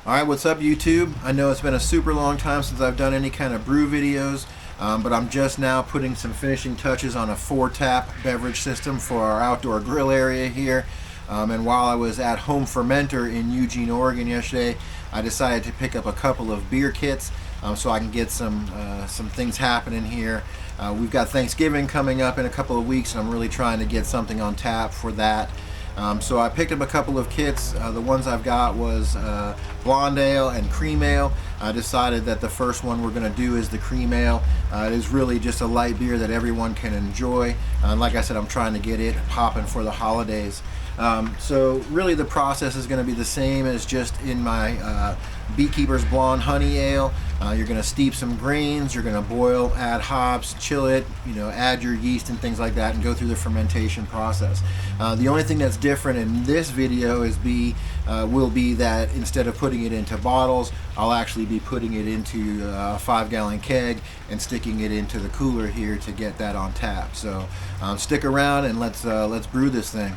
Alright, what's up YouTube? I know it's been a super long time since I've done any kind of brew videos, but I'm just now putting some finishing touches on a 4-tap beverage system for our outdoor grill area here. And while I was at Home Fermenter in Eugene, Oregon yesterday, I decided to pick up a couple of beer kits so I can get some things happening here. We've got Thanksgiving coming up in a couple of weeks, and I'm really trying to get something on tap for that. So I picked up a couple of kits. The ones I've got was blonde ale and cream ale. I decided that the first one we're going to do is the cream ale. It is really just a light beer that everyone can enjoy. And like I said, I'm trying to get it popping for the holidays. So really the process is going to be the same as just in my Beekeeper's Blonde Honey Ale. You're going to steep some grains, you're going to boil, add hops, chill it, add your yeast and things like that, and go through the fermentation process. The only thing that's different in this video will be that instead of putting it into bottles, I'll actually be putting it into a 5-gallon keg and sticking it into the cooler here to get that on tap. So stick around and let's brew this thing.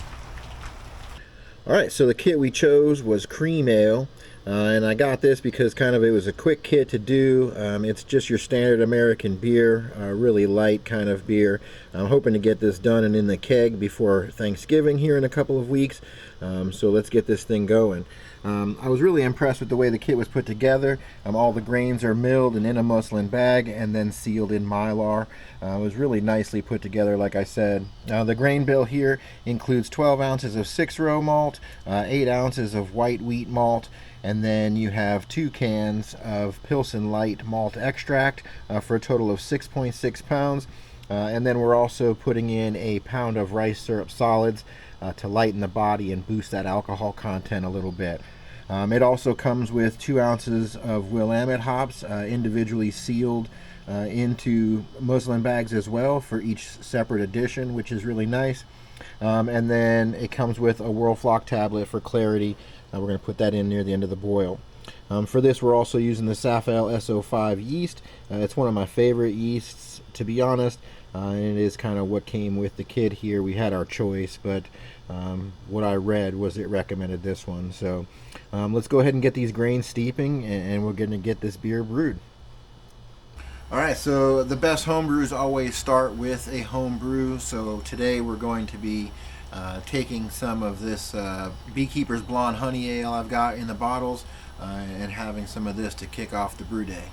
Alright, so the kit we chose was cream ale, and I got this because it was a quick kit to do. It's just your standard American beer, really light kind of beer. I'm hoping to get this done and in the keg before Thanksgiving here in a couple of weeks, so let's get this thing going. I was really impressed with the way the kit was put together. All the grains are milled and in a muslin bag and then sealed in Mylar. It was really nicely put together, like I said. The grain bill here includes 12 ounces of 6-row malt, 8 ounces of white wheat malt, and then you have 2 cans of Pilsen Light malt extract for a total of 6.6 pounds. And then we're also putting in a pound of rice syrup solids to lighten the body and boost that alcohol content a little bit. It also comes with 2 ounces of Willamette hops, individually sealed into muslin bags as well for each separate edition, which is really nice. And then it comes with a Whirlfloc tablet for clarity. We're going to put that in near the end of the boil. For this, we're also using the Safal SO5 yeast. It's one of my favorite yeasts, to be honest. And it is kind of what came with the kit here. We had our choice, but what I read was it recommended this one. So let's go ahead and get these grains steeping, and we're going to get this beer brewed. Alright, so the best home brews always start with a home brew. So today we're going to be taking some of this Beekeeper's Blonde Honey Ale I've got in the bottles and having some of this to kick off the brew day.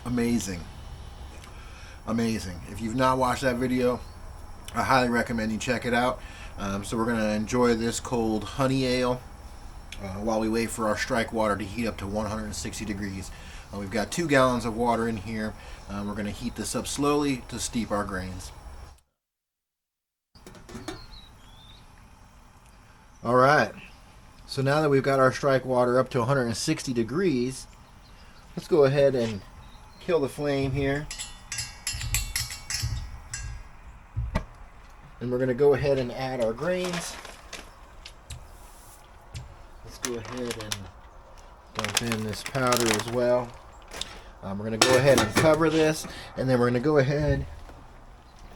Amazing. Amazing. If you've not watched that video, I highly recommend you check it out. So we're going to enjoy this cold honey ale while we wait for our strike water to heat up to 160 degrees. We've got 2 gallons of water in here. We're going to heat this up slowly to steep our grains. Alright, so now that we've got our strike water up to 160 degrees, let's go ahead and kill the flame here. And we're going to go ahead and add our grains. Let's go ahead and dump in this powder as well. We're going to go ahead and cover this, and then we're going to go ahead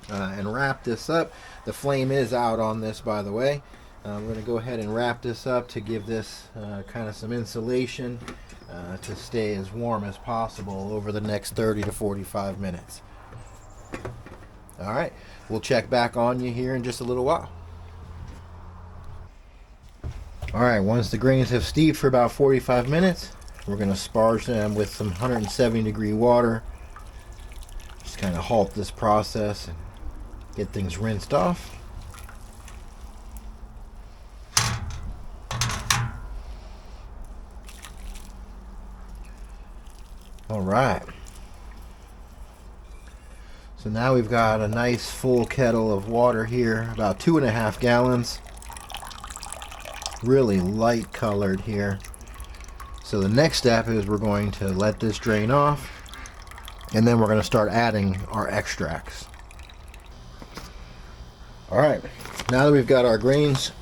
and wrap this up. The flame is out on this, by the way. We're going to go ahead and wrap this up to give this kind of some insulation to stay as warm as possible over the next 30 to 45 minutes. Alright, we'll check back on you here in just a little while. Alright, once the grains have steeped for about 45 minutes, we're going to sparge them with some 170 degree water. Just kind of halt this process and get things rinsed off. Alright, so now we've got a nice full kettle of water here, about 2.5 gallons. Really light colored here. So the next step is we're going to let this drain off, and then we're going to start adding our extracts. Alright, now that we've got our grains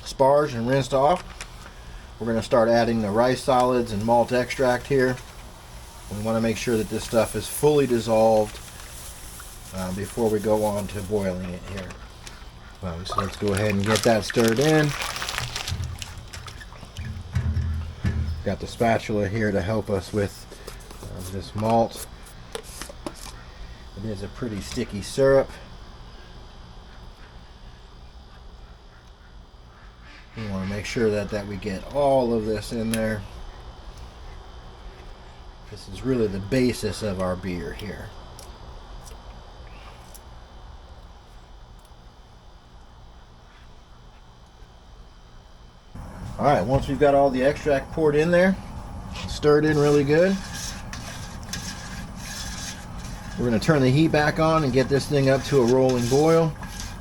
sparged and rinsed off, we're going to start adding the rice solids and malt extract here. We want to make sure that this stuff is fully dissolved before we go on to boiling it here. So let's go ahead and get that stirred in. Got the spatula here to help us with this malt. It is a pretty sticky syrup. We want to make sure that we get all of this in there. This is really the basis of our beer here. Alright, once we've got all the extract poured in there, stirred in really good, we're going to turn the heat back on and get this thing up to a rolling boil.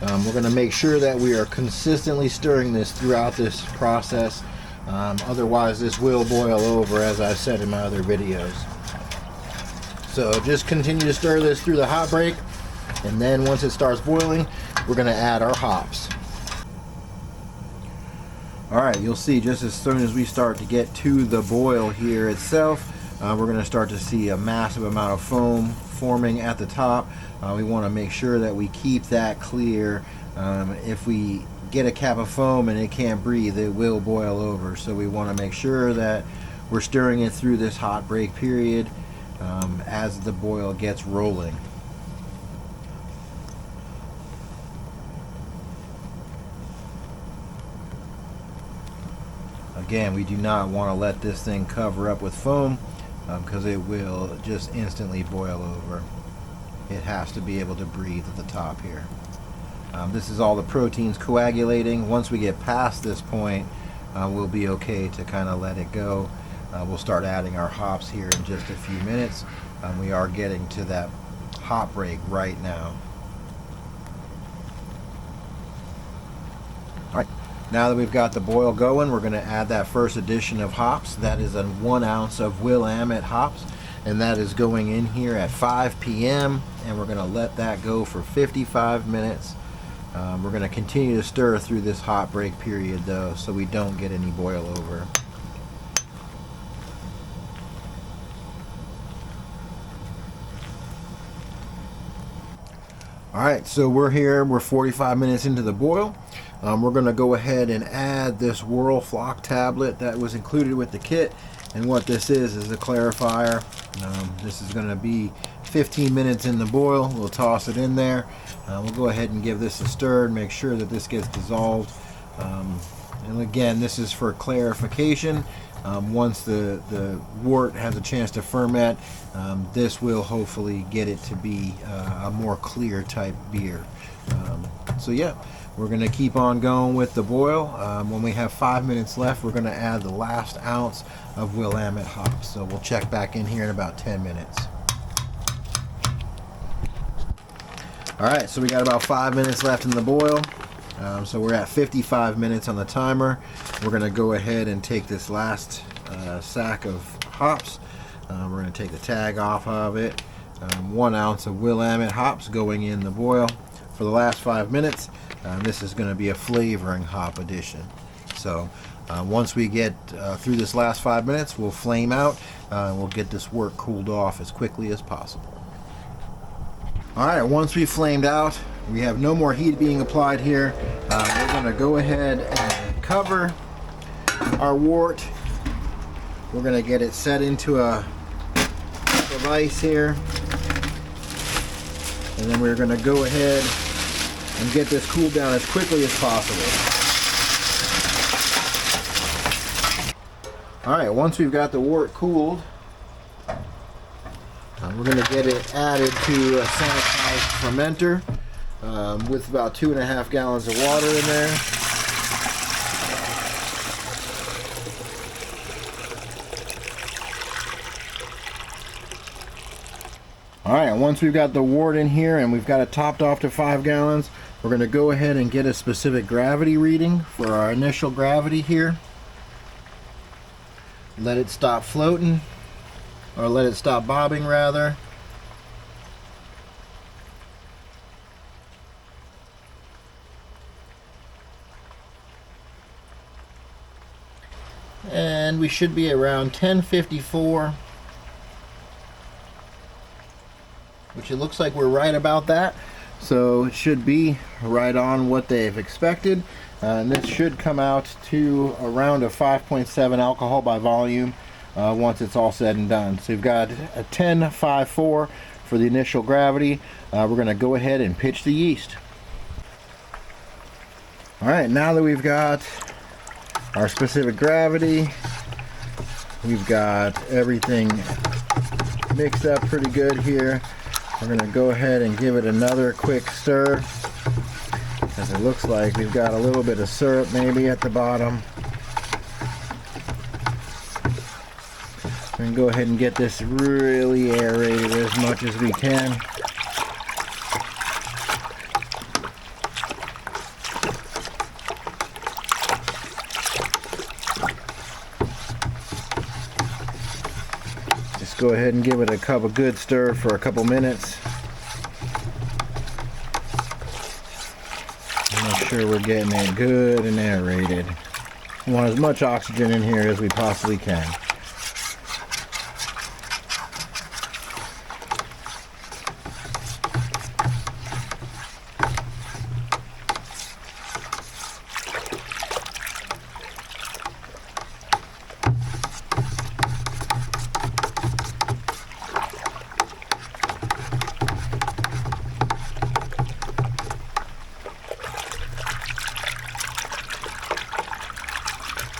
We're going to make sure that we are consistently stirring this throughout this process. Otherwise this will boil over, as I've said in my other videos. So just continue to stir this through the hot break, and then once it starts boiling, we're going to add our hops. Alright, you'll see just as soon as we start to get to the boil here itself, we're going to start to see a massive amount of foam forming at the top. We want to make sure that we keep that clear. If we get a cap of foam and it can't breathe, it will boil over. So we want to make sure that we're stirring it through this hot break period as the boil gets rolling. Again, we do not want to let this thing cover up with foam because it will just instantly boil over. It has to be able to breathe at the top here. This is all the proteins coagulating. Once we get past this point, we'll be okay to kind of let it go. We'll start adding our hops here in just a few minutes. We are getting to that hop break right now. All right. Now that we've got the boil going, we're going to add that first addition of hops. That is a 1 ounce of Willamette hops, and that is going in here at 5 p.m. and we're going to let that go for 55 minutes. We're going to continue to stir through this hot break period though, so we don't get any boil over. Alright, so we're 45 minutes into the boil. We're going to go ahead and add this Whirl Flock tablet that was included with the kit. And what this is a clarifier. This is going to be 15 minutes in the boil. We'll toss it in there. We'll go ahead and give this a stir and make sure that this gets dissolved. And again, this is for clarification. Once the wort has a chance to ferment, this will hopefully get it to be a more clear type beer. So yeah, we're going to keep on going with the boil. When we have 5 minutes left, we're going to add the last ounce of Willamette hops. So we'll check back in here in about 10 minutes. Alright, so we got about 5 minutes left in the boil. So we're at 55 minutes on the timer. We're going to go ahead and take this last sack of hops. We're going to take the tag off of it. 1 ounce of Willamette hops going in the boil for the last 5 minutes. This is going to be a flavoring hop addition. So once we get through this last 5 minutes, we'll flame out and we'll get this wort cooled off as quickly as possible. Alright, once we've flamed out, we have no more heat being applied here. We're going to go ahead and cover our wort. We're going to get it set into a cup of ice here. And then we're going to go ahead and get this cooled down as quickly as possible. Alright, once we've got the wort cooled, we're going to get it added to a sanitized fermenter with about 2.5 gallons of water in there. Alright, and once we've got the wort in here and we've got it topped off to 5 gallons, we're going to go ahead and get a specific gravity reading for our initial gravity here. Let it stop floating, or let it stop bobbing rather. And we should be around 1054, which it looks like we're right about that. So it should be right on what they've expected. And this should come out to around a 5.7 alcohol by volume once it's all said and done. So you've got a 10.54 for the initial gravity. We're going to go ahead and pitch the yeast. Alright, now that we've got our specific gravity, we've got everything mixed up pretty good here, we're going to go ahead and give it another quick stir, because it looks like we've got a little bit of syrup maybe at the bottom. We're going to go ahead and get this really aerated as much as we can. Just go ahead and give it a good stir for a couple minutes. Make sure we're getting it good and aerated. We want as much oxygen in here as we possibly can.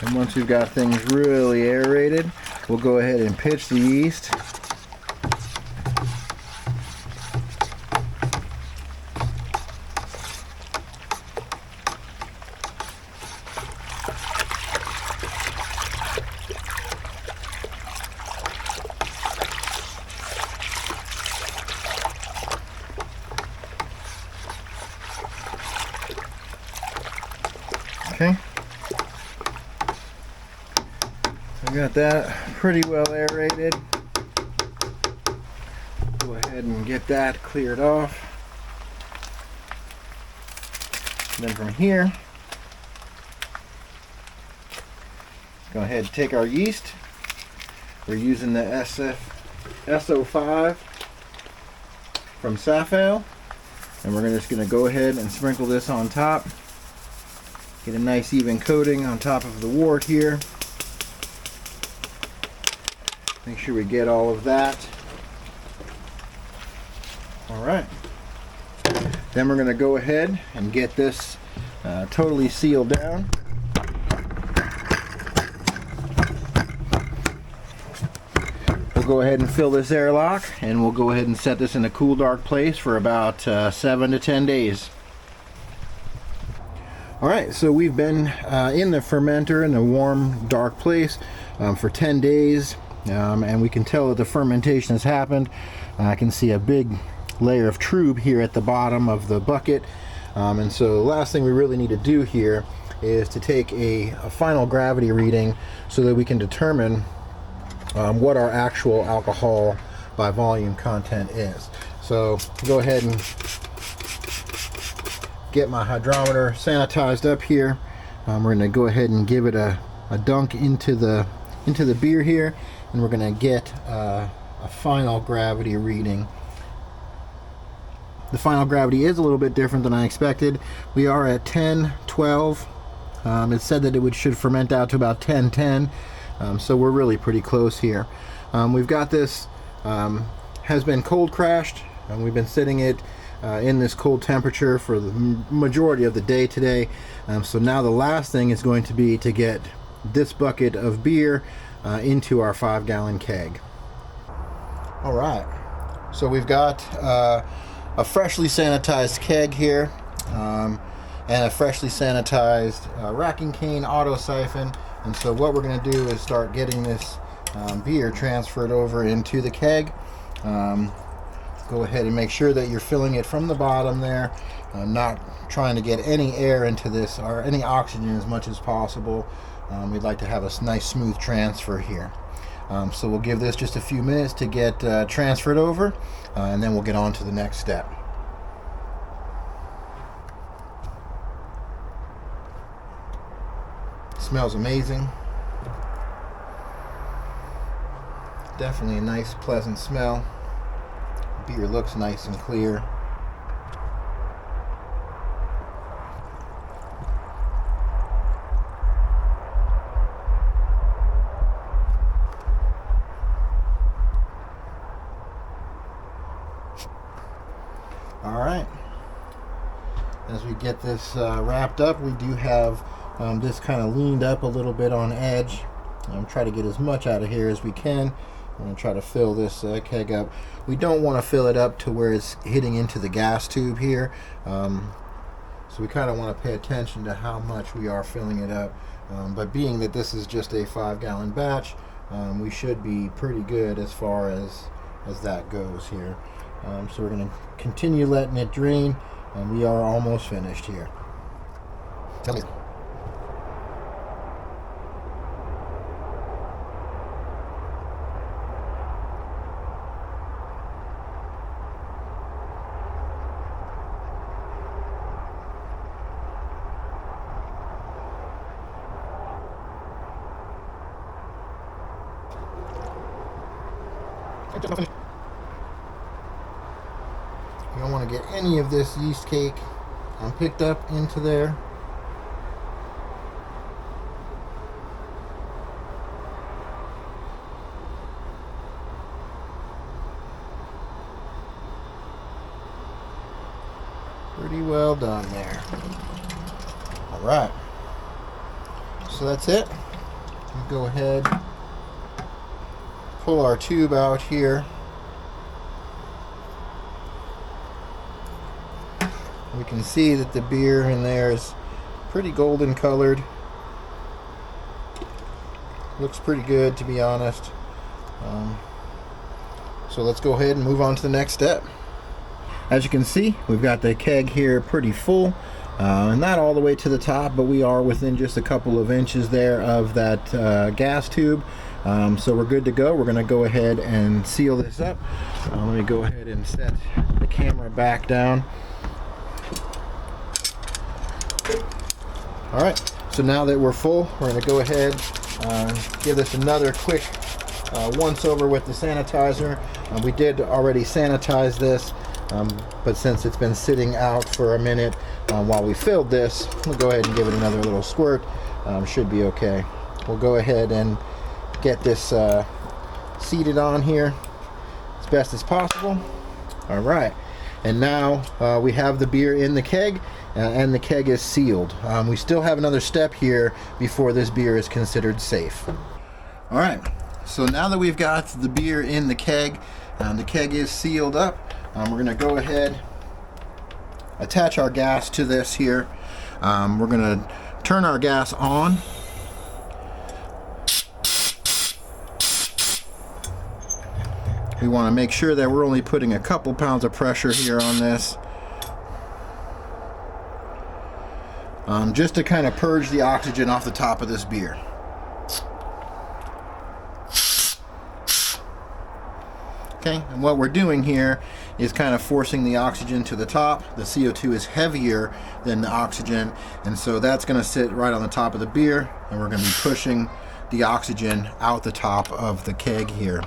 And once we've got things really aerated, we'll go ahead and pitch the yeast. Okay. I got that pretty well aerated. Go ahead and get that cleared off. And then from here, go ahead and take our yeast. We're using the SO5 from Safale, and we're just going to go ahead and sprinkle this on top. Get a nice even coating on top of the wort here. Make sure we get all of that. Alright. Then we're going to go ahead and get this totally sealed down. We'll go ahead and fill this airlock, and we'll go ahead and set this in a cool, dark place for about 7 to 10 days. Alright, so we've been in the fermenter in a warm, dark place for 10 days. And we can tell that the fermentation has happened. I can see a big layer of trub here at the bottom of the bucket. And so the last thing we really need to do here is to take a final gravity reading so that we can determine what our actual alcohol by volume content is. So go ahead and get my hydrometer sanitized up here. We're going to go ahead and give it a dunk into the beer here, and we're going to get a final gravity reading. The final gravity is a little bit different than I expected. We are at 10-12. It said that it should ferment out to about 10-10, so we're really pretty close here. We've got this has been cold crashed, and we've been sitting it in this cold temperature for the majority of the day today. So now the last thing is going to be to get this bucket of beer into our 5-gallon keg. All right, so we've got a freshly sanitized keg here, and a freshly sanitized racking cane auto siphon. And so what we're going to do is start getting this beer transferred over into the keg. Go ahead and make sure that you're filling it from the bottom there, not trying to get any air into this or any oxygen as much as possible. We'd like to have a nice smooth transfer here. So we'll give this just a few minutes to get transferred over, and then we'll get on to the next step. Smells amazing. Definitely a nice, pleasant smell. Beer looks nice and clear. get this wrapped up. We do have this kind of leaned up a little bit on edge. Try to get as much out of here as we can. I'm going to try to fill this keg up. We don't want to fill it up to where it's hitting into the gas tube here. So we kind of want to pay attention to how much we are filling it up. But being that this is just a 5-gallon batch, we should be pretty good as far as that goes here. So we're going to continue letting it drain, and we are almost finished here. Tell me. You don't want to get any of this yeast cake picked up into there. Pretty well done there. All right. So that's it. We'll go ahead, pull our tube out here. We can see that the beer in there is pretty golden colored. Looks pretty good, to be honest. So let's go ahead and move on to the next step. As you can see, we've got the keg here pretty full. Not all the way to the top, but we are within just a couple of inches there of that gas tube. So we're good to go. We're going to go ahead and seal this up. Let me go ahead and set the camera back down. Alright, so now that we're full, we're going to go ahead give this another quick once over with the sanitizer. We did already sanitize this, but since it's been sitting out for a minute while we filled this, we'll go ahead and give it another little squirt. Should be okay. We'll go ahead and get this seated on here as best as possible. Alright, and now we have the beer in the keg, and the keg is sealed. We still have another step here before this beer is considered safe. Alright, so now that we've got the beer in the keg is sealed up, we're going to go ahead, attach our gas to this here. We're going to turn our gas on. We want to make sure that we're only putting a couple pounds of pressure here on this. Just to kind of purge the oxygen off the top of this beer. Okay, and what we're doing here is kind of forcing the oxygen to the top. The CO2 is heavier than the oxygen, and so that's going to sit right on the top of the beer, and we're going to be pushing the oxygen out the top of the keg here.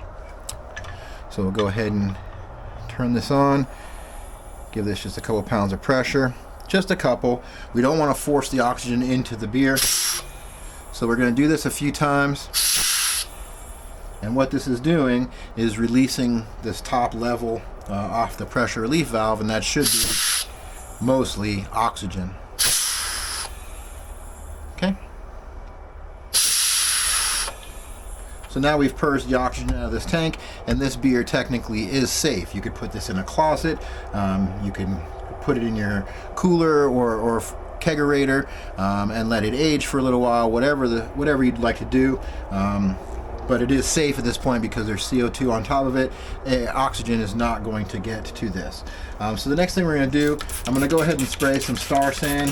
So we'll go ahead and turn this on, give this just a couple pounds of pressure. Just a couple. We don't want to force the oxygen into the beer. So we're going to do this a few times. And what this is doing is releasing this top level off the pressure relief valve, and that should be mostly oxygen. Okay. So now we've purged the oxygen out of this tank, and this beer technically is safe. You could put this in a closet. You can put it in your cooler or kegerator and let it age for a little while, whatever you'd like to do. But it is safe at this point because there's CO2 on top of it. Oxygen is not going to get to this. So the next thing we're going to do, I'm going to go ahead and spray some Star San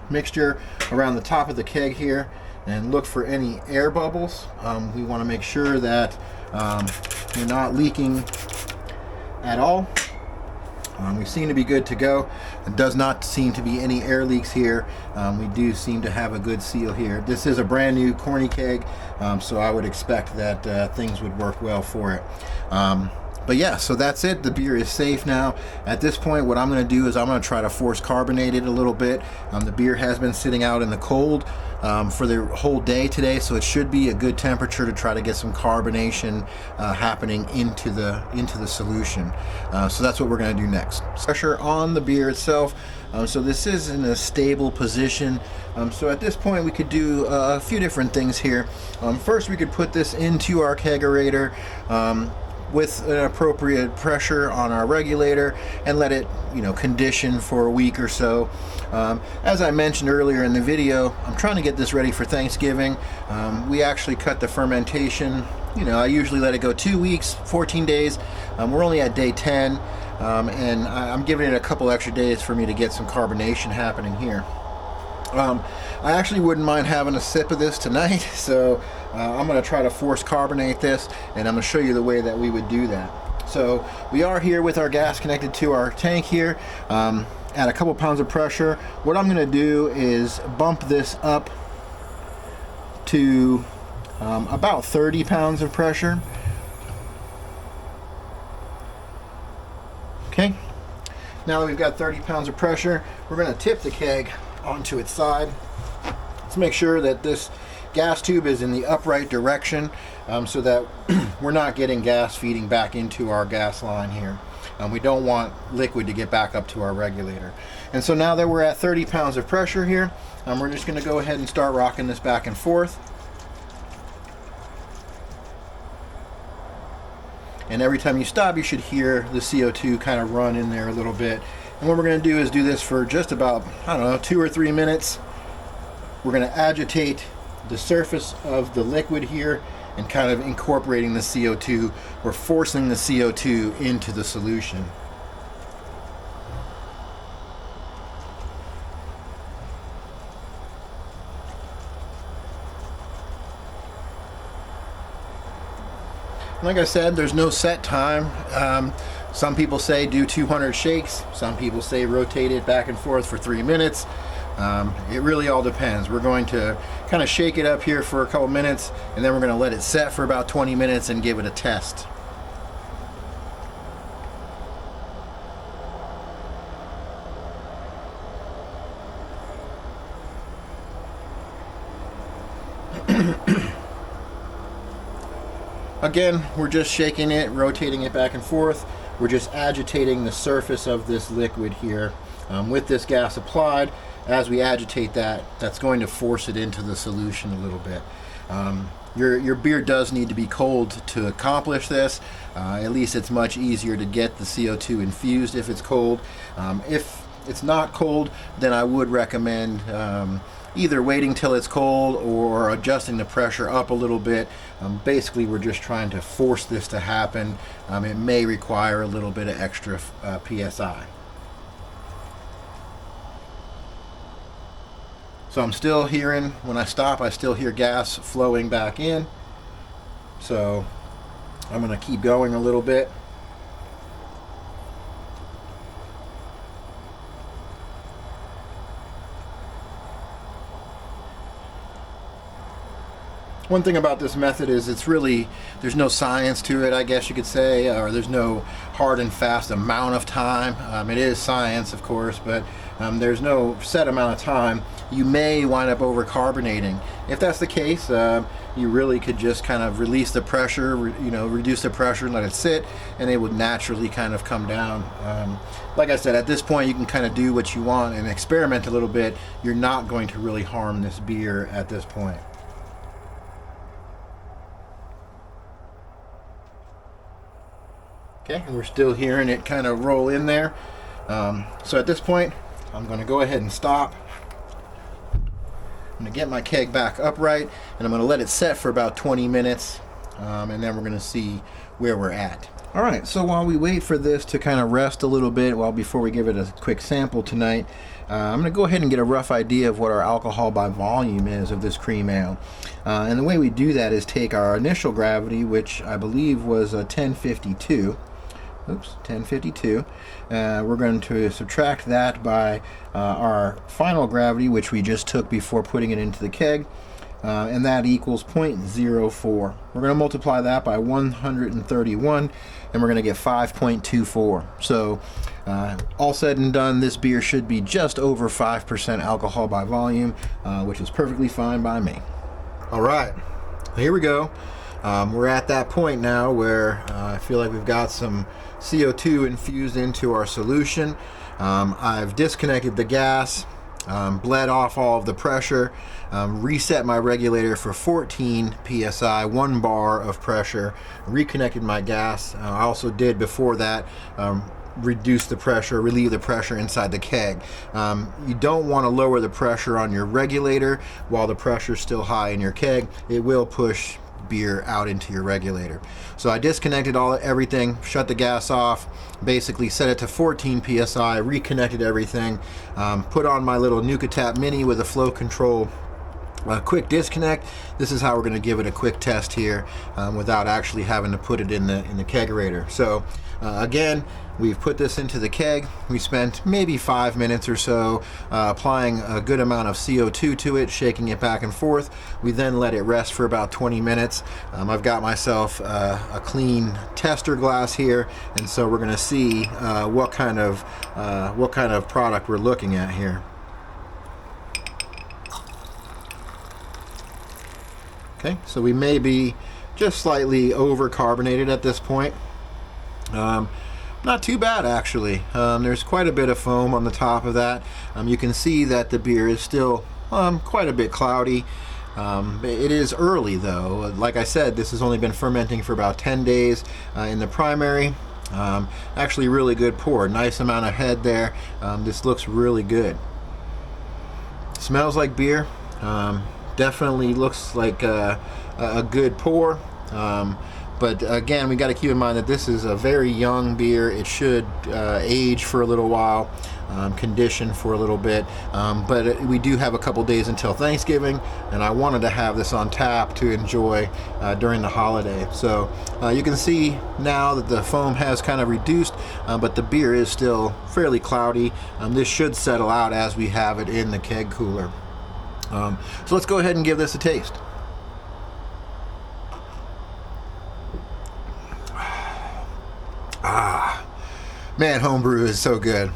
mixture around the top of the keg here and look for any air bubbles. We want to make sure that you're not leaking at all. We seem to be good to go. It does not seem to be any air leaks here. We do seem to have a good seal here. This is a brand new corny keg, so I would expect that things would work well for it. But yeah, so that's it. The beer is safe now. At this point, what I'm going to do is I'm going to try to force carbonate it a little bit. The beer has been sitting out in the cold for the whole day today, so it should be a good temperature to try to get some carbonation happening into the solution. So that's what we're going to do next. Pressure on the beer itself. So this is in a stable position. So at this point we could do a few different things here. First, we could put this into our kegerator with an appropriate pressure on our regulator and let it, condition for a week or so. As I mentioned earlier in the video, I'm trying to get this ready for Thanksgiving. We actually cut the fermentation. I usually let it go 2 weeks, 14 days. We're only at day 10, and I'm giving it a couple extra days for me to get some carbonation happening here. I actually wouldn't mind having a sip of this tonight, so I'm going to try to force carbonate this, and I'm going to show you the way that we would do that. So we are here with our gas connected to our tank here at a couple pounds of pressure. What I'm going to do is bump this up to about 30 pounds of pressure. Okay, now that we've got 30 pounds of pressure, we're going to tip the keg onto its side. Let's make sure that this gas tube is in the upright direction so that we're not getting gas feeding back into our gas line here. We don't want liquid to get back up to our regulator. And so now that we're at 30 pounds of pressure here, we're just going to go ahead and start rocking this back and forth. And every time you stop, you should hear the CO2 kind of run in there a little bit. And what we're going to do is do this for just about, 2 or 3 minutes. We're going to agitate the surface of the liquid here and kind of incorporating the CO2. We're forcing the CO2 into the solution. Like I said, there's no set time. Some people say do 200 shakes. Some people say rotate it back and forth for 3 minutes. It really all depends. We're going to kind of shake it up here for a couple minutes, and then we're going to let it set for about 20 minutes and give it a test. Again, we're just shaking it, rotating it back and forth. We're just agitating the surface of this liquid here with this gas applied. As we agitate that, that's going to force it into the solution a little bit. Your beer does need to be cold to accomplish this. At least it's much easier to get the CO2 infused if it's cold. If it's not cold, then I would recommend either waiting till it's cold or adjusting the pressure up a little bit. Basically, we're just trying to force this to happen. It may require a little bit of extra PSI. So I'm still hearing, when I stop, I still hear gas flowing back in. So I'm going to keep going a little bit. One thing about this method is there's no science to it, I guess you could say, or there's no hard and fast amount of time. It is science, of course, but there's no set amount of time. You may wind up over-carbonating. If that's the case, you really could just kind of release the pressure, reduce the pressure and let it sit, and it would naturally kind of come down. Like I said, at this point you can kind of do what you want and experiment a little bit. You're not going to really harm this beer at this point. Okay, and we're still hearing it kind of roll in there. So at this point, I'm going to go ahead and stop. I'm going to get my keg back upright, and I'm going to let it set for about 20 minutes, and then we're going to see where we're at. All right, so while we wait for this to kind of rest a little bit, before we give it a quick sample tonight, I'm going to go ahead and get a rough idea of what our alcohol by volume is of this cream ale. And the way we do that is take our initial gravity, which I believe was a 1052. Oops, 1052. We're going to subtract that by our final gravity, which we just took before putting it into the keg. and that equals 0.04. We're going to multiply that by 131, and we're going to get 5.24. So all said and done, this beer should be just over 5% alcohol by volume, which is perfectly fine by me. All right, here we go. We're at that point now where I feel like we've got some CO2 infused into our solution. I've disconnected the gas, bled off all of the pressure, reset my regulator for 14 psi, 1 bar of pressure, reconnected my gas. I also did before that reduce the pressure, relieve the pressure inside the keg. You don't want to lower the pressure on your regulator while the pressure is still high in your keg. It will push beer out into your regulator. So I disconnected everything, shut the gas off, basically set it to 14 psi, reconnected everything, put on my little NukaTap Mini with a flow control quick disconnect. This is how we're going to give it a quick test here without actually having to put it in the kegerator. So again, we've put this into the keg. We spent maybe 5 minutes or so applying a good amount of CO2 to it, shaking it back and forth. We then let it rest for about 20 minutes. I've got myself a clean tester glass here, and so we're going to see what kind of product we're looking at here. Okay, so we may be just slightly over carbonated at this point. Not too bad, actually. There's quite a bit of foam on the top of that. You can see that the beer is still quite a bit cloudy. It is early, though. Like I said, this has only been fermenting for about 10 days in the primary. Actually, really good pour. Nice amount of head there. This looks really good. Smells like beer. Definitely looks like a good pour. But again, we got to keep in mind that this is a very young beer. It should age for a little while, condition for a little bit. But we do have a couple days until Thanksgiving, and I wanted to have this on tap to enjoy during the holiday. So you can see now that the foam has kind of reduced, but the beer is still fairly cloudy. This should settle out as we have it in the keg cooler. So let's go ahead and give this a taste. Man, homebrew is so good.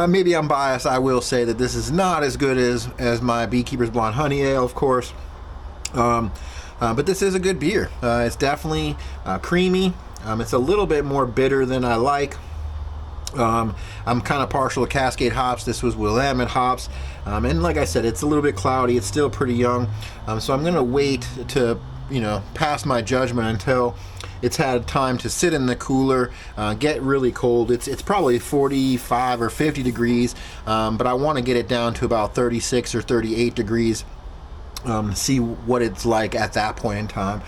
Maybe I'm biased. I will say that this is not as good as my Beekeeper's Blonde Honey Ale, of course. But this is a good beer. It's definitely creamy. It's a little bit more bitter than I like. I'm kind of partial to Cascade hops. This was Willamette hops. And like I said, it's a little bit cloudy. It's still pretty young. So I'm going to wait to, pass my judgment until it's had time to sit in the cooler, get really cold. It's probably 45 or 50 degrees, but I want to get it down to about 36 or 38 degrees, see what it's like at that point in time.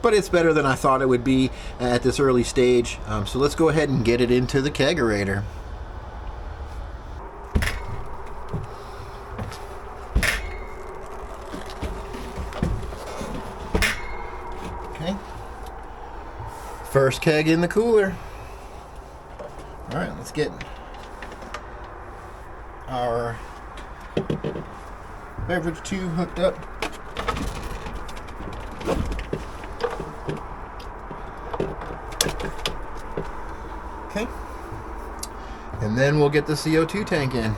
But it's better than I thought it would be at this early stage. So let's go ahead and get it into the kegerator. Okay. First keg in the cooler. All right, let's get our beverage tube hooked up. Okay, and then we'll get the CO2 tank in.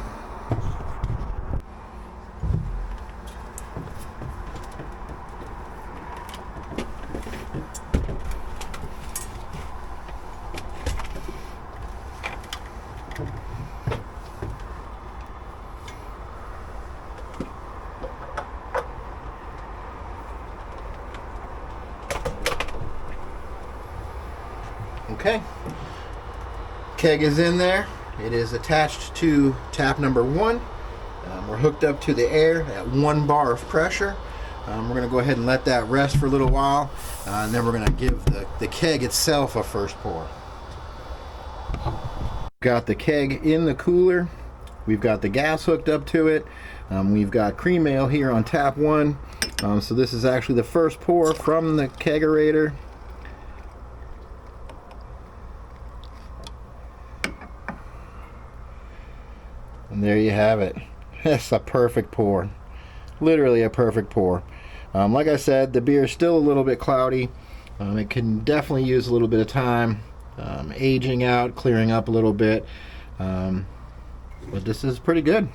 Okay, keg is in there. It is attached to tap number 1. We're hooked up to the air at 1 bar of pressure. We're going to go ahead and let that rest for a little while, and then we're going to give the keg itself a first pour. Got the keg in the cooler. We've got the gas hooked up to it. We've got cream ale here on tap 1. So this is actually the first pour from the kegerator. And there you have it. That's a perfect pour. literally a perfect pour. Like I said, the beer is still a little bit cloudy. It can definitely use a little bit of time aging out, clearing up a little bit, but this is pretty good.